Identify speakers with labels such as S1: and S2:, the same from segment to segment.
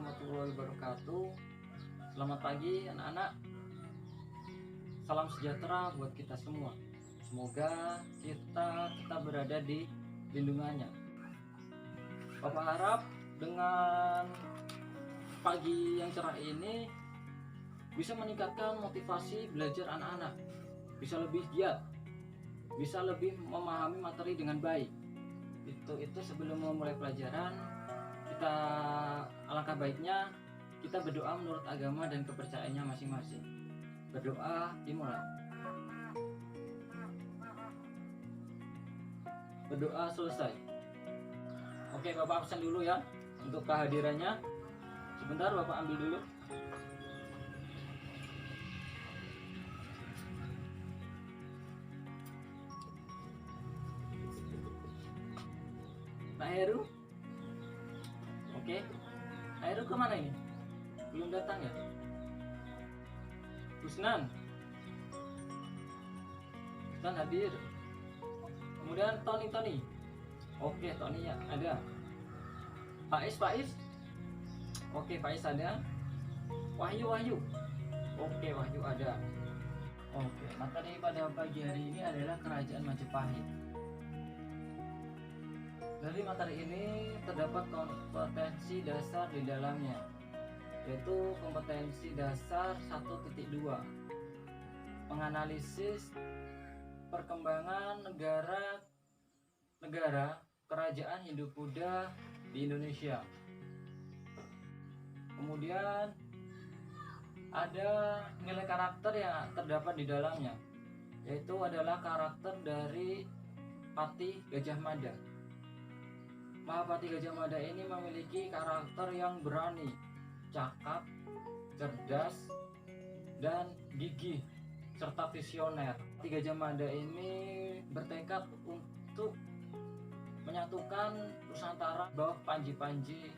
S1: warahmatullahi wabarakatuh. Selamat pagi anak-anak. Salam sejahtera buat kita semua. Semoga kita tetap berada di lindungannya. Bapak harap dengan pagi yang cerah ini bisa meningkatkan motivasi belajar anak-anak. Bisa lebih giat, bisa lebih memahami materi dengan baik. Itu sebelum memulai pelajaran, kita alangkah baiknya kita berdoa menurut agama dan kepercayaannya masing-masing. Berdoa dimulai. Berdoa selesai. Oke, Bapak absen dulu ya untuk kehadirannya. Sebentar Bapak ambil dulu. Pak Heru. Oke. Pak Heru kemana ini? Belum datang ya? Husnan. Husnan hadir. Kemudian Tony. Oke, Tony ya ada. Faiz. Oke, Faiz ada. Wahyu. Oke, Wahyu ada. Oke, materi pada pagi hari ini adalah Kerajaan Majapahit. Dari materi ini terdapat kompetensi dasar di dalamnya, yaitu kompetensi dasar 1.2, menganalisis perkembangan negara kerajaan Hindu-Buddha di Indonesia. Kemudian ada nilai karakter yang terdapat di dalamnya, yaitu adalah karakter dari Patih Gajah Mada. Mahapati Gajah Mada ini memiliki karakter yang berani, cakap, cerdas, dan gigih, serta visioner. Patih Gajah Mada ini bertekad untuk menyatukan Nusantara bawah panji-panji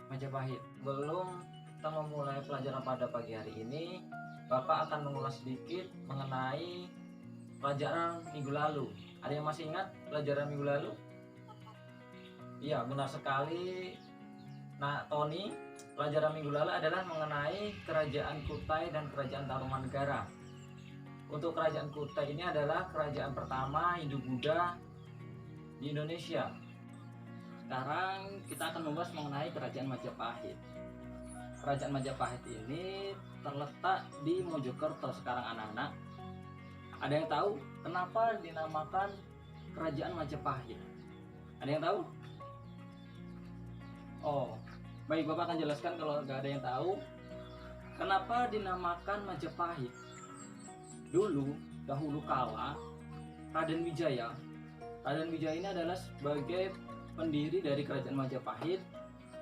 S1: Majapahit. Belum kita memulai pelajaran pada pagi hari ini, Bapak akan mengulas sedikit mengenai pelajaran minggu lalu. Ada yang masih ingat pelajaran minggu lalu? Iya, benar sekali. Nah, Tony, pelajaran minggu lalu adalah mengenai Kerajaan Kutai dan Kerajaan Tarumanegara. Untuk Kerajaan Kutai ini adalah kerajaan pertama Hindu-Buddha di Indonesia. Sekarang kita akan membahas mengenai Kerajaan Majapahit. Kerajaan Majapahit ini terletak di Mojokerto sekarang anak-anak. Ada yang tahu kenapa dinamakan Kerajaan Majapahit? Ada yang tahu? Oh, baik, Bapak akan jelaskan kalau nggak ada yang tahu. Kenapa dinamakan Majapahit? Dahulu kala, Raden Wijaya ini adalah sebagai pendiri dari Kerajaan Majapahit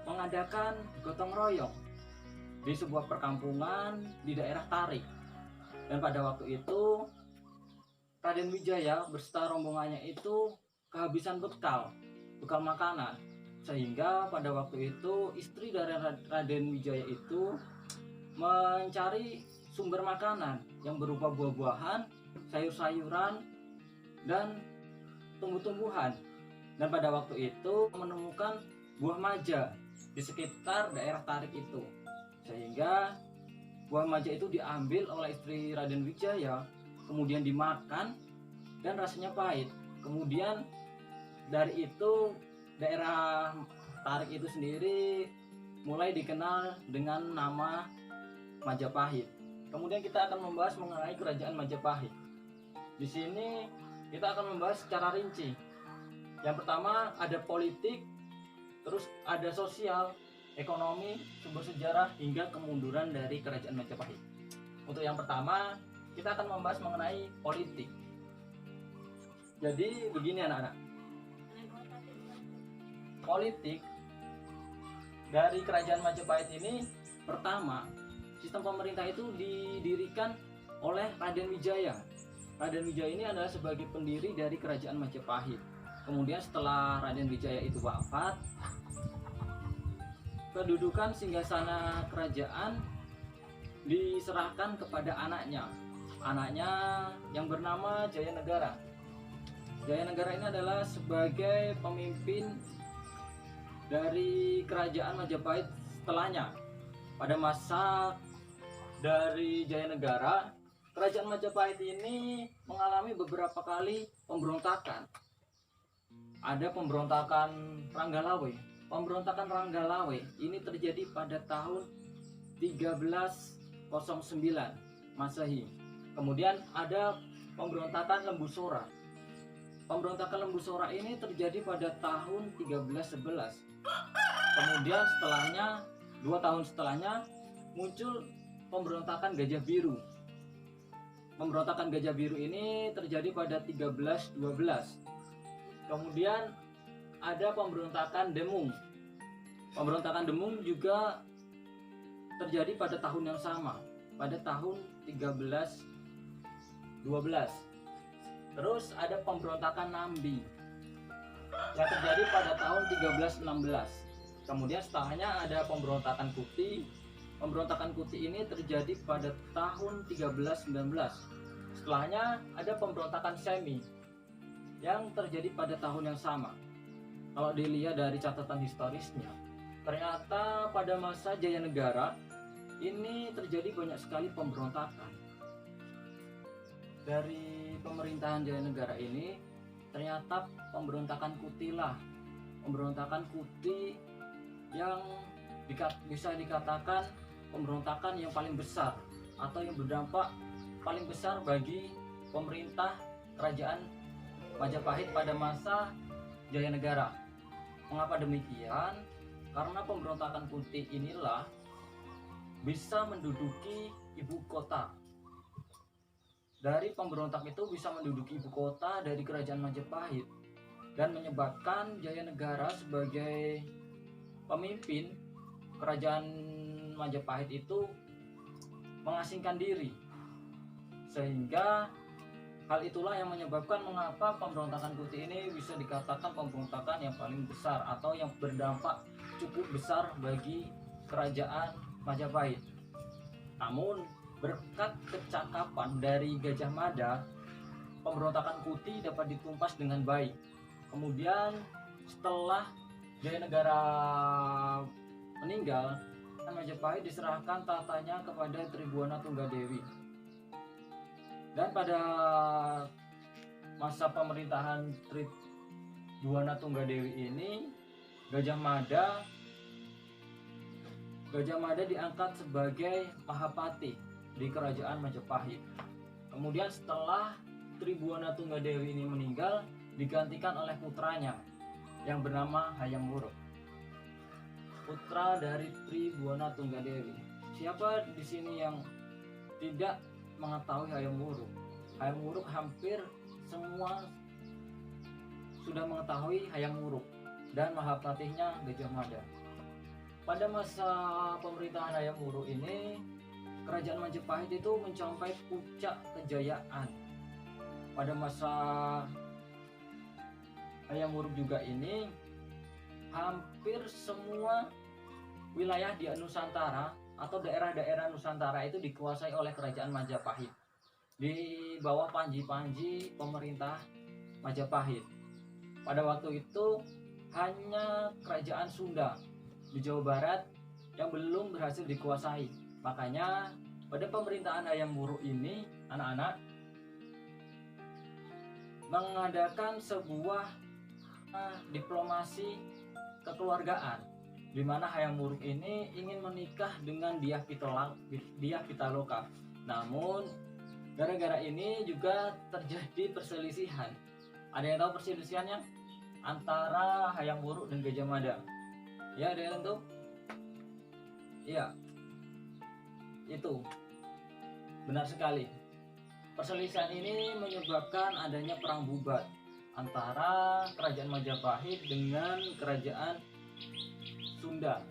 S1: mengadakan gotong royong di sebuah perkampungan di daerah Tarik. Dan pada waktu itu Raden Wijaya beserta rombongannya itu kehabisan bekal makanan. Sehingga pada waktu itu istri dari Raden Wijaya itu mencari sumber makanan yang berupa buah-buahan, sayur-sayuran, dan tumbuh-tumbuhan. Dan pada waktu itu menemukan buah maja di sekitar daerah Tarik itu. Sehingga buah maja itu diambil oleh istri Raden Wijaya, kemudian dimakan dan rasanya pahit. Kemudian dari itu daerah Tarik itu sendiri mulai dikenal dengan nama Majapahit. Kemudian kita akan membahas mengenai Kerajaan Majapahit. Di sini kita akan membahas secara rinci. Yang pertama ada politik, terus ada sosial, ekonomi, sumber sejarah, hingga kemunduran dari Kerajaan Majapahit. Untuk yang pertama, kita akan membahas mengenai politik. Jadi begini anak-anak. Politik dari Kerajaan Majapahit ini, pertama, sistem pemerintah itu didirikan oleh Raden Wijaya. Raden Wijaya ini adalah sebagai pendiri dari Kerajaan Majapahit. Kemudian setelah Raden Wijaya itu wafat, kedudukan singgasana kerajaan diserahkan kepada anaknya yang bernama Jayanegara. Jayanegara ini adalah sebagai pemimpin dari Kerajaan Majapahit setelahnya, pada masa dari Jaya Negara, kerajaan Majapahit ini mengalami beberapa kali pemberontakan. Ada pemberontakan Ranggalawe. Pemberontakan Ranggalawe ini terjadi pada tahun 1309 Masehi. Kemudian ada pemberontakan Lembu Sora. Pemberontakan Lembu Sora ini terjadi pada tahun 1311. Kemudian setelahnya, 2 tahun setelahnya, muncul pemberontakan Gajah Biru. Pemberontakan Gajah Biru ini terjadi pada 1312. Kemudian ada pemberontakan Demung. Pemberontakan Demung juga terjadi pada tahun yang sama, pada tahun 1312. Terus ada pemberontakan Nambi yang terjadi pada tahun 1316. Kemudian setelahnya ada pemberontakan Kuti. Pemberontakan Kuti ini terjadi pada tahun 1319. Setelahnya ada pemberontakan Semi yang terjadi pada tahun yang sama. Kalau dilihat dari catatan historisnya, ternyata pada masa Jaya Negara ini terjadi banyak sekali pemberontakan. Dari pemerintahan Jaya Negara ini, ternyata pemberontakan Kutilah, pemberontakan Kuti yang bisa dikatakan pemberontakan yang paling besar atau yang berdampak paling besar bagi pemerintah kerajaan Majapahit pada masa Jaya Negara. Mengapa demikian? Karena pemberontakan Kuti inilah bisa menduduki ibu kota. Dari pemberontak itu bisa menduduki ibu kota dari kerajaan Majapahit dan menyebabkan Jaya Negara sebagai pemimpin kerajaan Majapahit itu mengasingkan diri, sehingga hal itulah yang menyebabkan mengapa pemberontakan Kuti ini bisa dikatakan pemberontakan yang paling besar atau yang berdampak cukup besar bagi kerajaan Majapahit. Namun berkat kecakapan dari Gajah Mada, pemberontakan Kuti dapat ditumpas dengan baik. Kemudian setelah Jaya Negara meninggal, Majapahit diserahkan tatanya kepada Tribhuwana Tunggadewi. Dan pada masa pemerintahan Tribhuwana Tunggadewi ini, Gajah Mada diangkat sebagai Mahapati di kerajaan Majapahit. Kemudian setelah Tribhuwana Tunggadewi ini meninggal, digantikan oleh putranya yang bernama Hayam Wuruk, putra dari Tribhuwana Tunggadewi. Siapa di sini yang tidak mengetahui Hayam Wuruk? Hayam Wuruk hampir semua sudah mengetahui Hayam Wuruk dan Mahapatihnya Gajah Mada. Pada masa pemerintahan Hayam Wuruk ini, kerajaan Majapahit itu mencapai puncak kejayaan. Pada masa Hayam Wuruk juga ini, hampir semua wilayah di Nusantara atau daerah-daerah Nusantara itu dikuasai oleh kerajaan Majapahit di bawah panji-panji pemerintah Majapahit. Pada waktu itu hanya kerajaan Sunda di Jawa Barat yang belum berhasil dikuasai. Makanya pada pemerintahan Hayam Wuruk ini, anak-anak mengadakan sebuah diplomasi kekeluargaan, di mana Hayam Wuruk ini ingin menikah dengan Dyah Pitaloka. Namun gara-gara ini juga terjadi perselisihan. Ada yang tahu perselisihannya antara Hayam Wuruk dan Gajah Mada? Ya, ada yang tahu? Iya, itu benar sekali. Perselisihan ini menyebabkan adanya perang bubat antara kerajaan Majapahit dengan kerajaan Sunda,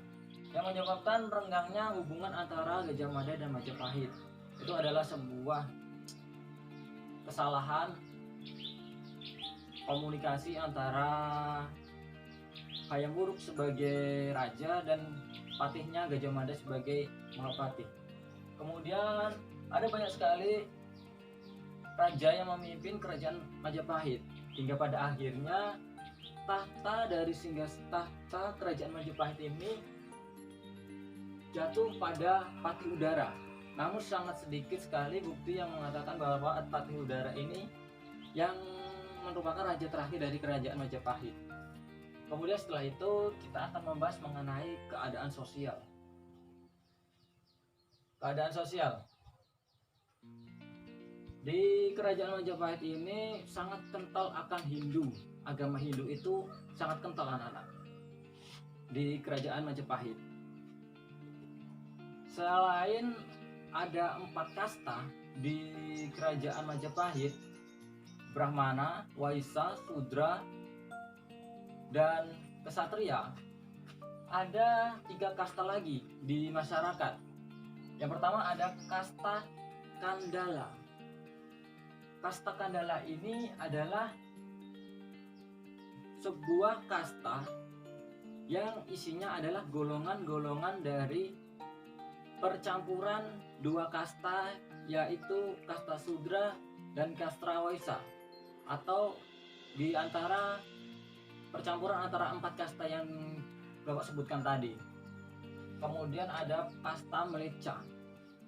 S1: yang menyebabkan renggangnya hubungan antara Gajah Mada dan Majapahit. Itu adalah sebuah kesalahan komunikasi antara Hayam Wuruk sebagai raja dan patihnya Gajah Mada sebagai Mahapati. Kemudian ada banyak sekali raja yang memimpin kerajaan Majapahit, hingga pada akhirnya tahta dari tahta kerajaan Majapahit ini jatuh pada Patih Udara. Namun sangat sedikit sekali bukti yang mengatakan bahwa Patih Udara ini yang merupakan raja terakhir dari kerajaan Majapahit. Kemudian setelah itu kita akan membahas mengenai keadaan sosial. Keadaan sosial di kerajaan Majapahit ini sangat kental akan Hindu. Agama Hindu itu sangat kental anak-anak di kerajaan Majapahit. Selain ada 4 kasta di kerajaan Majapahit, Brahmana, Waisya, Sudra, dan Kesatria, ada 3 kasta lagi di masyarakat. Yang pertama ada kasta Kandala. Kasta Kandala ini adalah sebuah kasta yang isinya adalah golongan-golongan dari percampuran 2 kasta, yaitu kasta Sudra dan kasta Waisya, atau di antara percampuran antara 4 kasta yang Bapak sebutkan tadi. Kemudian ada kasta Meleca.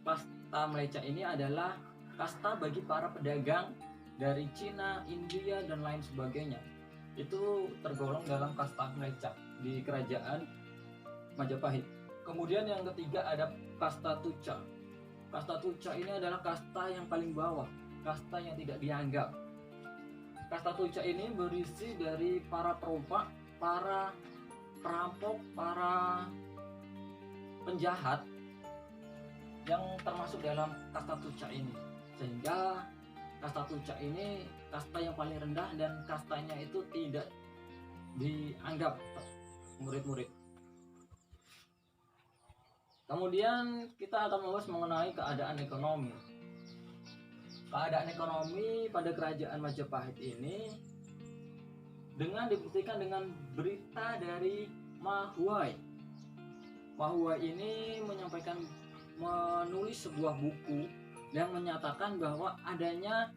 S1: Kasta Meleca ini adalah kasta bagi para pedagang dari Cina, India, dan lain sebagainya. Itu tergolong dalam kasta Meleca di kerajaan Majapahit. Kemudian yang ketiga ada kasta Tuca. Kasta Tuca ini adalah kasta yang paling bawah, kasta yang tidak dianggap. Kasta Tuca ini berisi dari para perompak, para perampok, para penjahat yang termasuk dalam kasta Tuca ini. Sehingga kasta Tuca ini kasta yang paling rendah dan kastanya itu tidak dianggap murid-murid. Kemudian kita akan membahas mengenai keadaan ekonomi. Keadaan ekonomi pada kerajaan Majapahit ini dengan dibuktikan dengan berita dari Mahuai. Mahuai ini menulis sebuah buku yang menyatakan bahwa adanya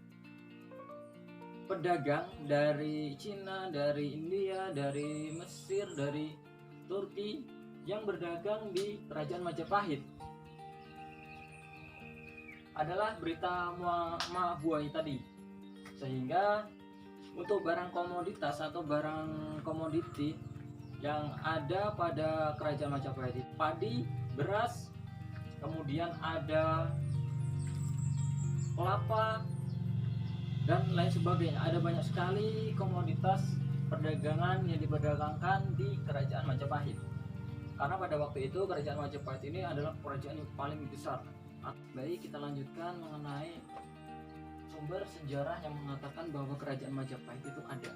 S1: pedagang dari Cina, dari India, dari Mesir, dari Turki yang berdagang di kerajaan Majapahit. Adalah berita Mahuai tadi. Sehingga untuk barang komoditas atau barang komoditi yang ada pada kerajaan Majapahit, padi, beras, kemudian ada kelapa dan lain sebagainya. Ada banyak sekali komoditas perdagangan yang diperdagangkan di kerajaan Majapahit. Karena pada waktu itu kerajaan Majapahit ini adalah kerajaan yang paling besar. Baik, kita lanjutkan mengenai sumber sejarah yang mengatakan bahwa kerajaan Majapahit itu ada.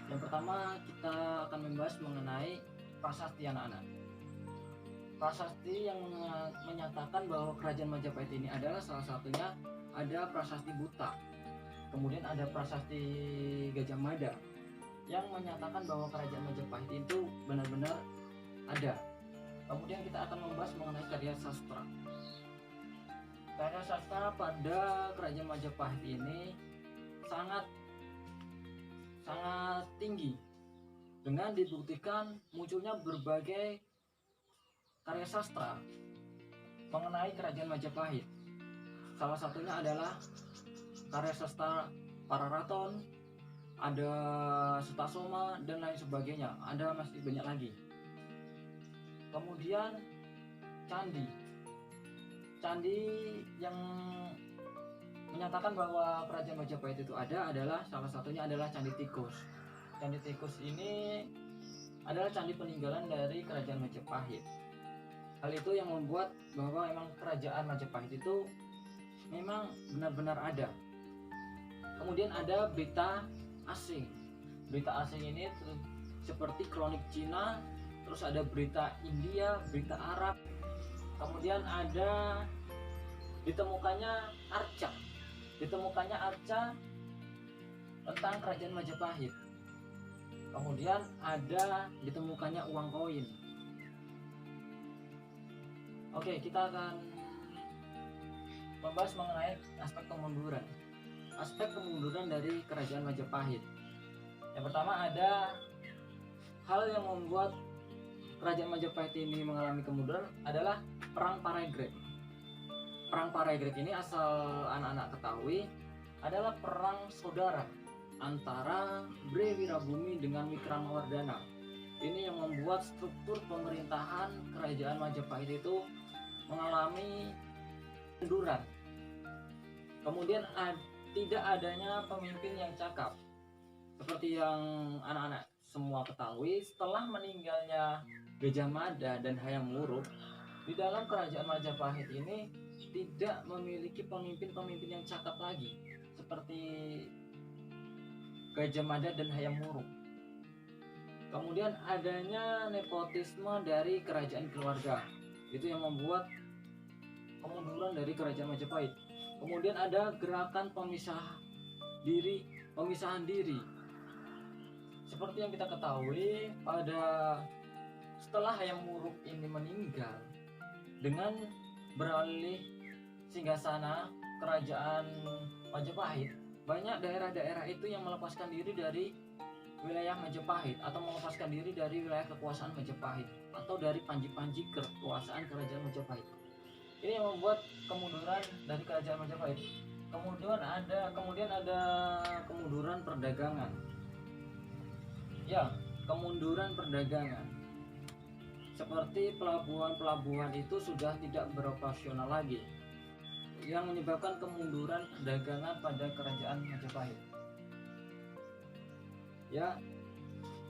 S1: Yang pertama kita akan membahas mengenai prasasti anak-anak. Prasasti yang menyatakan bahwa kerajaan Majapahit ini adalah salah satunya ada prasasti Buta. Kemudian ada prasasti Gajah Mada yang menyatakan bahwa kerajaan Majapahit itu benar-benar ada. Kemudian kita akan membahas mengenai karya sastra. Karya sastra pada kerajaan Majapahit ini sangat tinggi dengan dibuktikan munculnya berbagai karya sastra mengenai kerajaan Majapahit. Salah satunya adalah karya sastra Pararaton, ada Sutasoma dan lain sebagainya. Ada masih banyak lagi. Kemudian candi yang menyatakan bahwa kerajaan Majapahit itu ada adalah salah satunya adalah Candi Tikus. Candi Tikus ini adalah candi peninggalan dari kerajaan Majapahit. Hal itu yang membuat bahwa memang kerajaan Majapahit itu memang benar-benar ada. Kemudian ada berita asing. Berita asing ini seperti kronik Cina, terus ada berita India, berita Arab. Kemudian ada ditemukannya arca tentang kerajaan Majapahit. Kemudian ada ditemukannya uang koin. Oke, kita akan membahas mengenai aspek kemunduran. Aspek kemunduran dari kerajaan Majapahit. Yang pertama ada hal yang membuat kerajaan Majapahit ini mengalami kemunduran adalah Perang Paragreg. Perang Paragreg ini asal anak-anak ketahui adalah perang saudara antara Bre Wirabumi dengan Wikramawardhana. Ini yang membuat struktur pemerintahan kerajaan Majapahit itu mengalami kemunduran. Kemudian tidak adanya pemimpin yang cakap. Seperti yang anak-anak semua ketahui, setelah meninggalnya Gajah Mada dan Hayam Wuruk, di dalam kerajaan Majapahit ini tidak memiliki pemimpin-pemimpin yang cakap lagi seperti Gajah Mada dan Hayam Wuruk. Kemudian adanya nepotisme dari kerajaan keluarga, itu yang membuat kemunduran dari kerajaan Majapahit. Kemudian ada gerakan pemisahan diri. Seperti yang kita ketahui, setelah Hayam Wuruk ini meninggal, dengan beralih singgasana kerajaan Majapahit, banyak daerah-daerah itu yang melepaskan diri dari wilayah Majapahit atau melepaskan diri dari wilayah kekuasaan Majapahit atau dari panji-panji kekuasaan kerajaan Majapahit. Ini yang membuat kemunduran dari kerajaan Majapahit. Kemudian ada kemunduran perdagangan. Ya, kemunduran perdagangan. Seperti pelabuhan-pelabuhan itu sudah tidak beroperasional lagi, yang menyebabkan kemunduran perdagangan pada kerajaan Majapahit. Ya,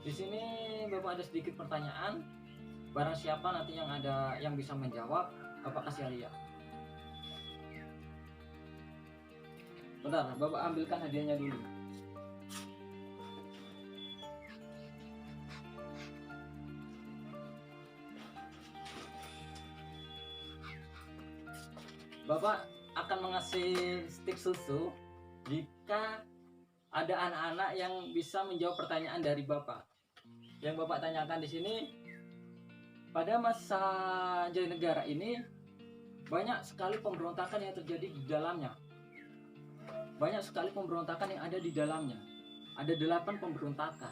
S1: di sini Bapak ada sedikit pertanyaan. Barang siapa nanti yang bisa menjawab, Bapak kasih hadiah. Bentar, Bapak ambilkan hadiahnya dulu. Bapak akan mengasih stik susu jika ada anak-anak yang bisa menjawab pertanyaan dari Bapak. Yang Bapak tanyakan di sini, pada masa Jaya Negara ini banyak sekali pemberontakan yang terjadi di dalamnya. Banyak sekali pemberontakan yang ada di dalamnya. Ada 8 pemberontakan.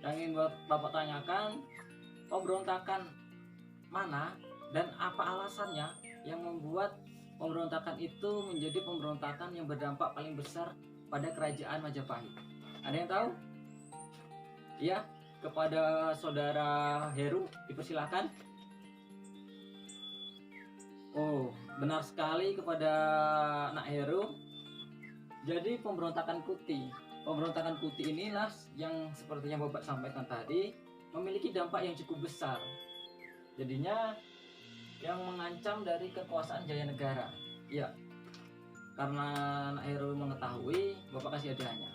S1: Yang ingin Bapak tanyakan, pemberontakan mana dan apa alasannya yang membuat pemberontakan itu menjadi pemberontakan yang berdampak paling besar pada kerajaan Majapahit? Ada yang tahu? Ya, kepada saudara Heru dipersilakan. Oh, benar sekali kepada Nak Heru. Jadi pemberontakan Kuti. Pemberontakan Kuti inilah yang sepertinya Bapak sampaikan tadi memiliki dampak yang cukup besar. Jadinya yang mengancam dari kekuasaan Jaya Negara. Ya, karena Nak Heru mengetahui, Bapak kasih hadiahnya.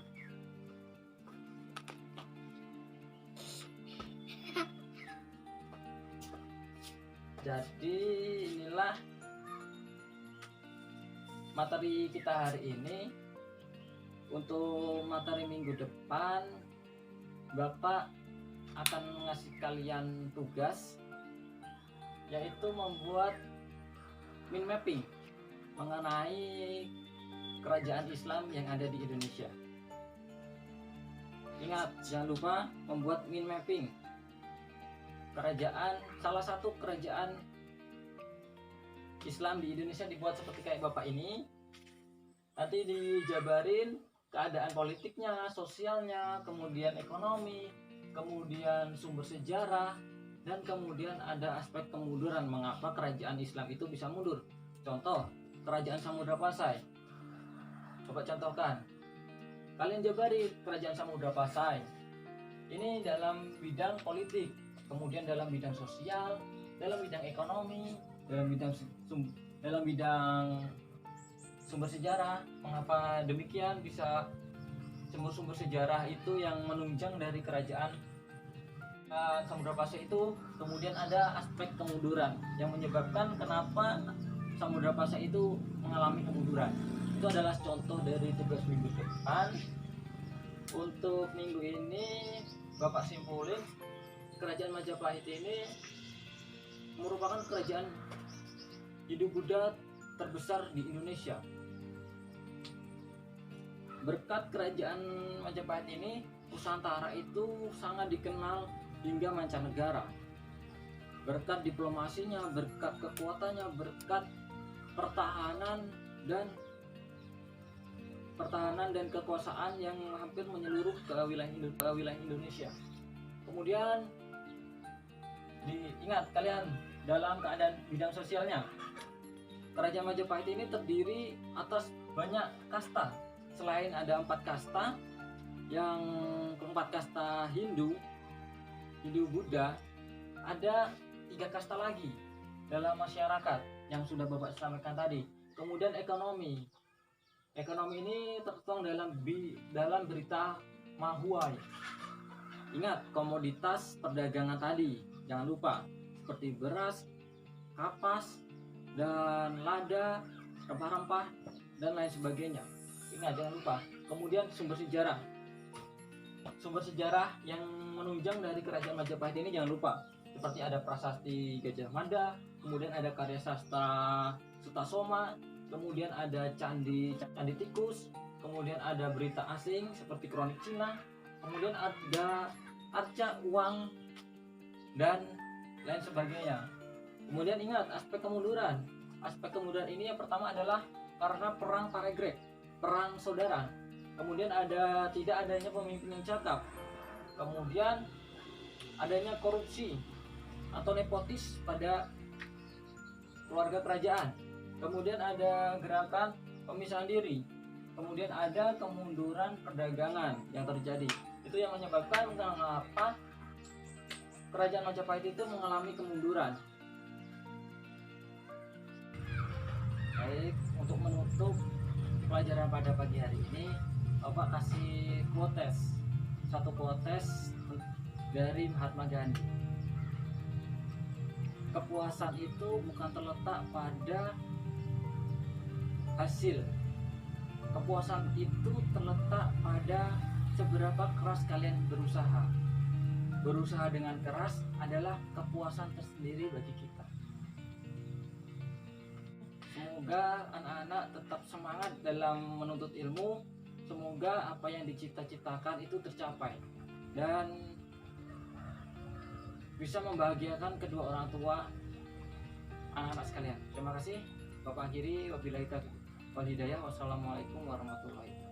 S1: Jadi inilah materi kita hari ini. Untuk materi minggu depan, Bapak akan mengasih kalian tugas, yaitu membuat mind mapping mengenai kerajaan Islam yang ada di Indonesia. Ingat, jangan lupa membuat mind mapping salah satu kerajaan Islam di Indonesia, dibuat seperti kayak Bapak ini. Nanti dijabarin keadaan politiknya, sosialnya, kemudian ekonomi, kemudian sumber sejarah, dan kemudian ada aspek kemunduran, mengapa kerajaan Islam itu bisa mundur. Contoh, kerajaan Samudra Pasai. Coba contohkan. Kalian jabari kerajaan Samudra Pasai. Ini dalam bidang politik, kemudian dalam bidang sosial, dalam bidang ekonomi, dalam bidang sumber sejarah. Mengapa demikian? Bisa sumber-sumber sejarah itu yang menunjang dari kerajaan Samudra Pasai itu. Kemudian ada aspek kemunduran yang menyebabkan kenapa Samudra Pasai itu mengalami kemunduran. Itu adalah contoh dari tugas minggu depan. Untuk minggu ini Bapak simpulin, kerajaan Majapahit ini merupakan kerajaan Hindu-Buddha terbesar di Indonesia. Berkat kerajaan Majapahit ini, Nusantara itu sangat dikenal hingga mancanegara. berkat diplomasinya, berkat kekuatannya, berkat pertahanan dan kekuasaan yang hampir menyeluruh ke wilayah Indonesia. Kemudian diingat kalian, dalam keadaan bidang sosialnya, Kerajaan Majapahit ini terdiri atas banyak kasta. Selain ada 4 kasta, yang keempat kasta Hindu Buddha, ada 3 kasta lagi dalam masyarakat yang sudah Bapak sampaikan tadi. Kemudian ekonomi ini tertuang dalam berita Mahuai. Ingat komoditas perdagangan tadi, jangan lupa, seperti beras, kapas, dan lada, rempah-rempah, dan lain sebagainya. Ingat, jangan lupa. Kemudian sumber sejarah yang menunjang dari Kerajaan Majapahit ini jangan lupa, seperti ada prasasti Gajah Mada, kemudian ada karya sastra Sutasoma, kemudian ada candi tikus, kemudian ada berita asing seperti kronik Cina, kemudian ada arca uang, dan lain sebagainya. Kemudian ingat aspek kemunduran ini yang pertama adalah karena perang Paregreg, perang saudara. Kemudian tidak adanya pemimpin yang cakap, kemudian adanya korupsi atau nepotis pada keluarga kerajaan, kemudian ada gerakan pemisahan diri, kemudian ada kemunduran perdagangan yang terjadi. Itu yang menyebabkan mengapa Kerajaan Majapahit itu mengalami kemunduran. Baik, untuk menutup pelajaran pada pagi hari ini, Bapak kasih satu quotes dari Mahatma Gandhi. Kepuasan itu bukan terletak pada hasil. Kepuasan itu terletak pada seberapa keras kalian berusaha. Berusaha dengan keras adalah kepuasan tersendiri bagi kita. Semoga anak-anak tetap semangat dalam menuntut ilmu. Semoga apa yang dicita-citakan itu tercapai dan bisa membahagiakan kedua orang tua anak-anak sekalian. Terima kasih. Bapak akhiri, wabillahi taufiq wal hidayah. Wassalamualaikum warahmatullahi wabarakatuh.